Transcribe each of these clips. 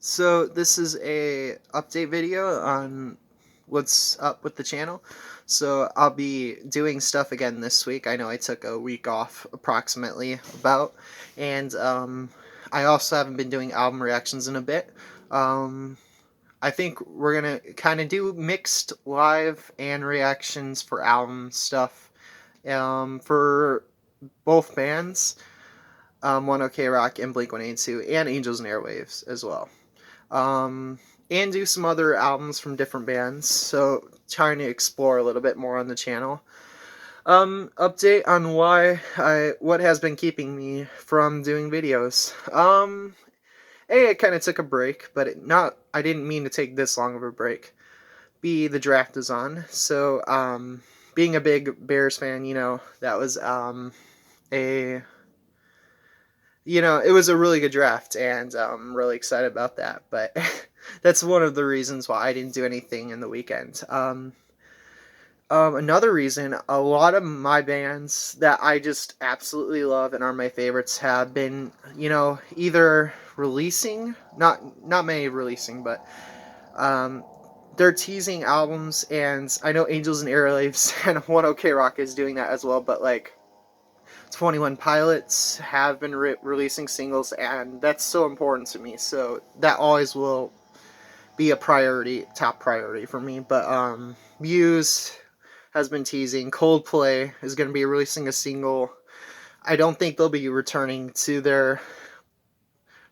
So this is a update video on what's up with the channel. So I'll be doing stuff again this week. I know I took a week off approximately about, and I also haven't been doing album reactions in a bit. Um, I think we're gonna kind of do mixed live and reactions for album stuff for both bands, One OK Rock and Blink-182, and Angels and Airwaves as well. um, and do some other albums from different bands. So trying to explore a little bit more on the channel. Update on what has been keeping me from doing videos. A, I kind of took a break, but I didn't mean to take this long of a break. B, the draft is on, so being a big Bears fan, that was a it was a really good draft, and I'm really excited about that. But that's one of the reasons why I didn't do anything in the weekend. Another reason, a lot of my bands that I just absolutely love and are my favorites have been, either releasing, not many releasing, but they're teasing albums, and I know Angels and Airwaves and One OK Rock is doing that as well, but like 21 Pilots have been releasing singles, and that's so important to me. So that always will be a top priority for me. But Muse has been teasing. Coldplay is going to be releasing a single. I don't think they'll be returning to their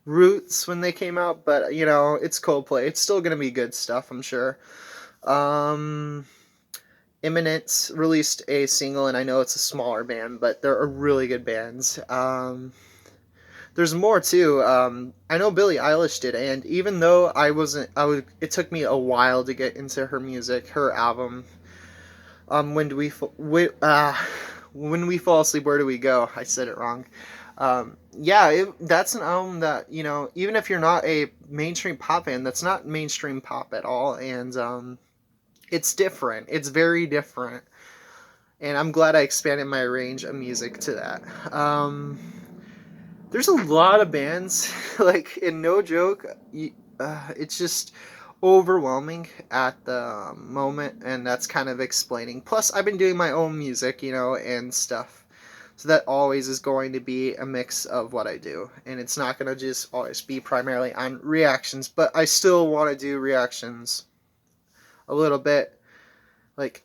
roots when they came out, but it's Coldplay. It's still going to be good stuff, I'm sure. IMMINENCE released a single, and I know it's a smaller band, but they're really good bands. There's more too. I know Billie Eilish did, and even though it took me a while to get into her music, her album. When we fall asleep, where do we go? I said it wrong. Yeah, that's an album that even if you're not a mainstream pop fan, that's not mainstream pop at all, and it's different. It's very different. And I'm glad I expanded my range of music to that. There's a lot of bands, like, and no joke, it's just overwhelming at the moment, and that's kind of explaining. Plus, I've been doing my own music, and stuff. So that always is going to be a mix of what I do. And it's not going to just always be primarily on reactions, but I still want to do reactions a little bit, like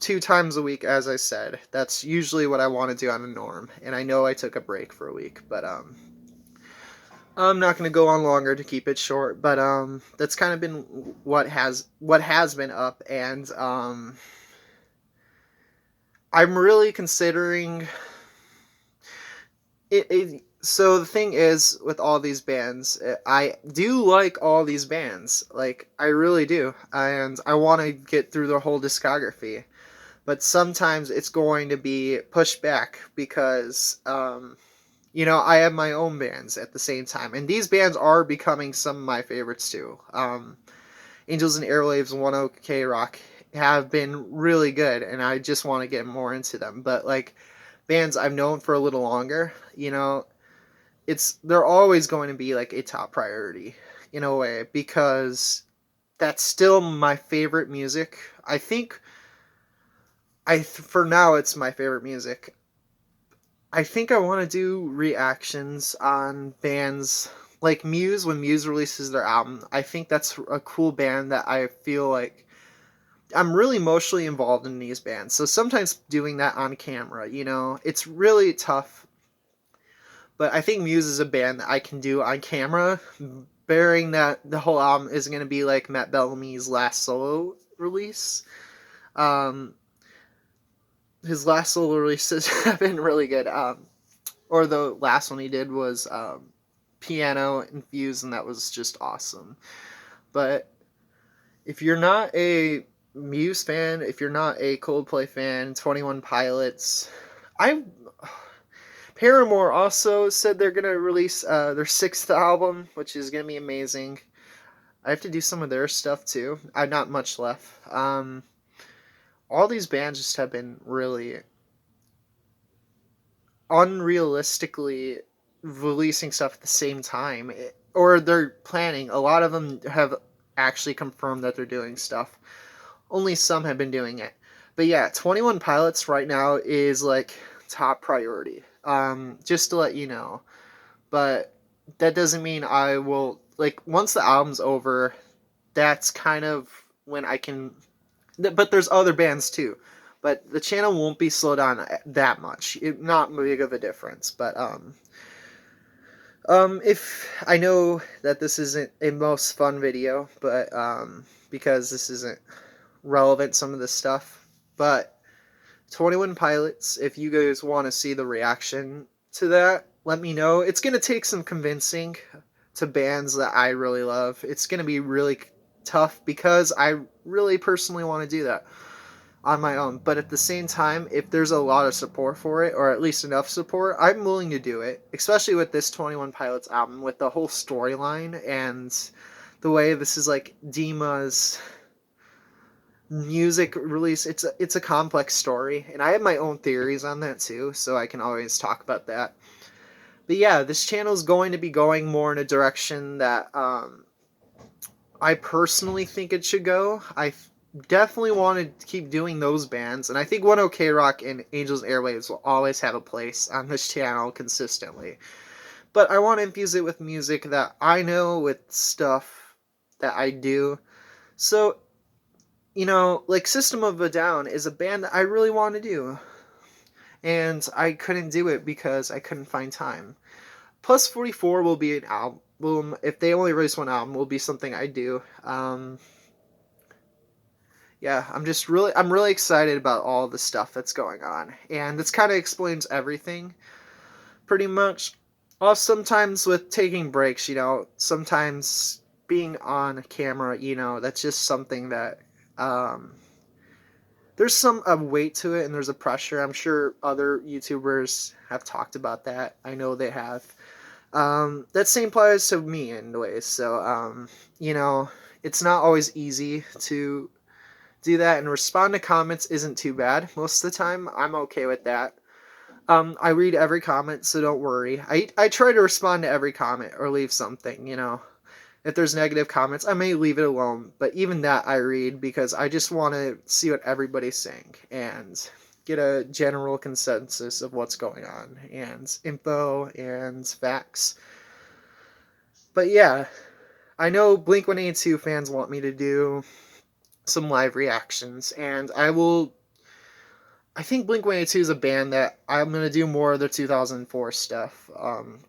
2 times a week, as I said. That's usually what I want to do on a norm. And I know I took a break for a week, but I'm not going to go on longer to keep it short. But that's kind of been what has been up, and I'm really considering it. So the thing is, with all these bands, I do like all these bands. Like, I really do. And I want to get through their whole discography. But sometimes it's going to be pushed back because, I have my own bands at the same time. And these bands are becoming some of my favorites too. Angels and Airwaves and One OK Rock have been really good, and I just want to get more into them. But, like, bands I've known for a little longer, they're always going to be like a top priority in a way, because that's still my favorite music. I think for now it's my favorite music. I think I want to do reactions on bands like Muse. When Muse releases their album, I think that's a cool band that I feel like I'm really emotionally involved in these bands. So sometimes doing that on camera, it's really tough. But I think Muse is a band that I can do on camera, bearing that the whole album isn't going to be like Matt Bellamy's last solo release. His last solo releases have been really good. Or the last one he did was Piano Infused, and that was just awesome. But if you're not a Muse fan, if you're not a Coldplay fan, 21 Pilots, Paramore also said they're going to release their 6th album, which is going to be amazing. I have to do some of their stuff too. I've not much left. All these bands just have been really unrealistically releasing stuff at the same time, or they're planning. A lot of them have actually confirmed that they're doing stuff. Only some have been doing it. But yeah, 21 Pilots right now is like top priority. Just to let you know. But that doesn't mean I will, like, once the album's over, that's kind of when I can. But there's other bands too. But the channel won't be slowed down that much. Not big of a difference. But if I know that this isn't a most fun video, but because this isn't relevant, some of this stuff, but 21 Pilots, if you guys want to see the reaction to that, let me know. It's gonna take some convincing to bands that I really love. It's gonna be really tough because I really personally want to do that on my own. But at the same time, if there's a lot of support for it, or at least enough support, I'm willing to do it. Especially with this 21 Pilots album, with the whole storyline and the way this is like Dima's music release. It's a complex story, and I have my own theories on that too, so I can always talk about that. But yeah, this channel is going to be going more in a direction that I personally think it should go. I definitely want to keep doing those bands, and I think One OK Rock and Angels and Airwaves will always have a place on this channel consistently. But I want to infuse it with music that I know, with stuff that I do. So, you know, like System of a Down is a band that I really want to do, and I couldn't do it because I couldn't find time. Plus 44 will be an album. If they only release one album, will be something I do. Yeah, I'm really excited about all the stuff that's going on, and this kind of explains everything, pretty much. Also, sometimes with taking breaks, you know, sometimes being on camera, you know, that's just something that there's some weight to it, and there's a pressure. I'm sure other YouTubers have talked about that. I know they have. That same applies to me in ways. So, you know, it's not always easy to do that, and respond to comments isn't too bad most of the time. I'm okay with that. I read every comment, so don't worry. I try to respond to every comment or leave something, you know. If there's negative comments, I may leave it alone, but even that I read because I just want to see what everybody's saying and get a general consensus of what's going on, and info and facts. But yeah, I know Blink-182 fans want me to do some live reactions, and I think Blink-182 is a band that I'm going to do more of the 2004 stuff,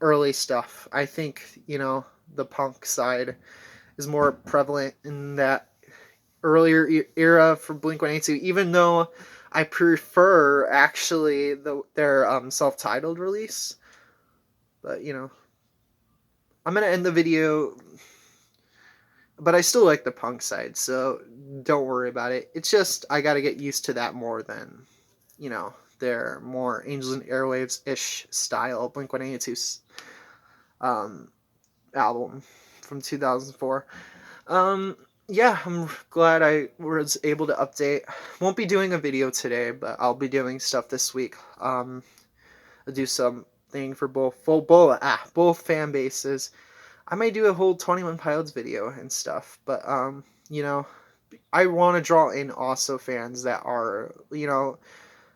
early stuff. I think, you know, the punk side is more prevalent in that earlier era for Blink-182, even though I prefer actually their self-titled release. But, you know, I'm going to end the video, but I still like the punk side, so don't worry about it. It's just I got to get used to that more than, you know, their more Angels and Airwaves-ish style Blink-182's album from 2004. Yeah, I'm glad I was able to update. Won't be doing a video today, but I'll be doing stuff this week. I'll do something for both fan bases. I may do a whole 21 Pilots video and stuff, but you know, I want to draw in also fans that are, you know,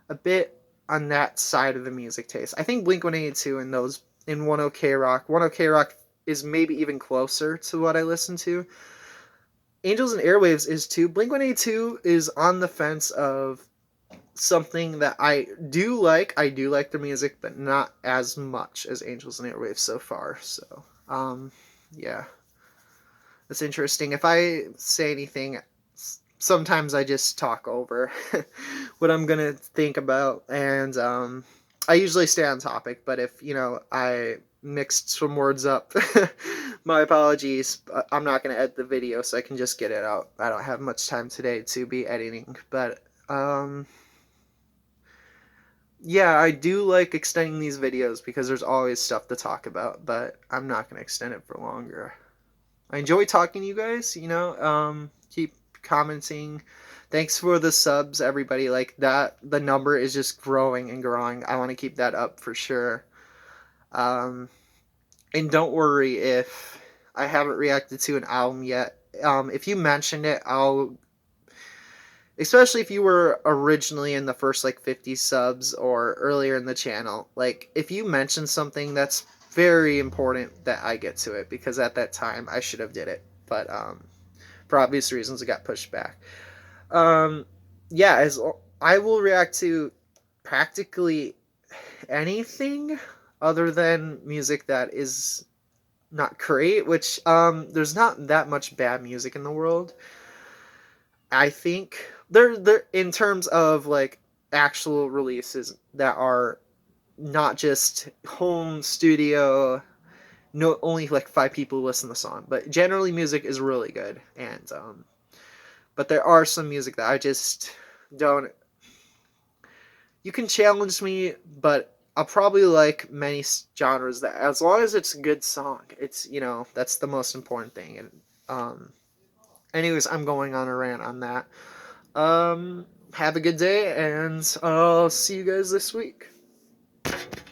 a bit on that side of the music taste. I think Blink-182 and those in One OK Rock. One OK Rock is maybe even closer to what I listen to. Angels and Airwaves is too. Blink-182 is on the fence of something that I do like. I do like their music, but not as much as Angels and Airwaves so far. So, yeah. That's interesting. If I say anything, sometimes I just talk over what I'm gonna think about, and I usually stay on topic. But if, you know, I mixed some words up, my apologies. I'm not gonna edit the video, so I can just get it out. I don't have much time today to be editing, but yeah, I do like extending these videos because there's always stuff to talk about, but I'm not gonna extend it for longer. I enjoy talking to you guys, you know, keep commenting. Thanks for the subs, everybody. Like that, the number is just growing and growing. I want to keep that up for sure. And don't worry if I haven't reacted to an album yet. If you mentioned it, I'll, especially if you were originally in the first like 50 subs or earlier in the channel, like if you mention something, that's very important that I get to it, because at that time I should have did it, but for obvious reasons it got pushed back. um yeah, as I will react to practically anything other than music that is not great, which there's not that much bad music in the world. I think there in terms of like actual releases that are not just home studio, no, only like 5 people listen to the song, but generally music is really good. And but there are some music that I just don't. You can challenge me, but I'll probably like many genres that, as long as it's a good song, it's, you know, that's the most important thing. And anyways, I'm going on a rant on that. Have a good day, and I'll see you guys this week.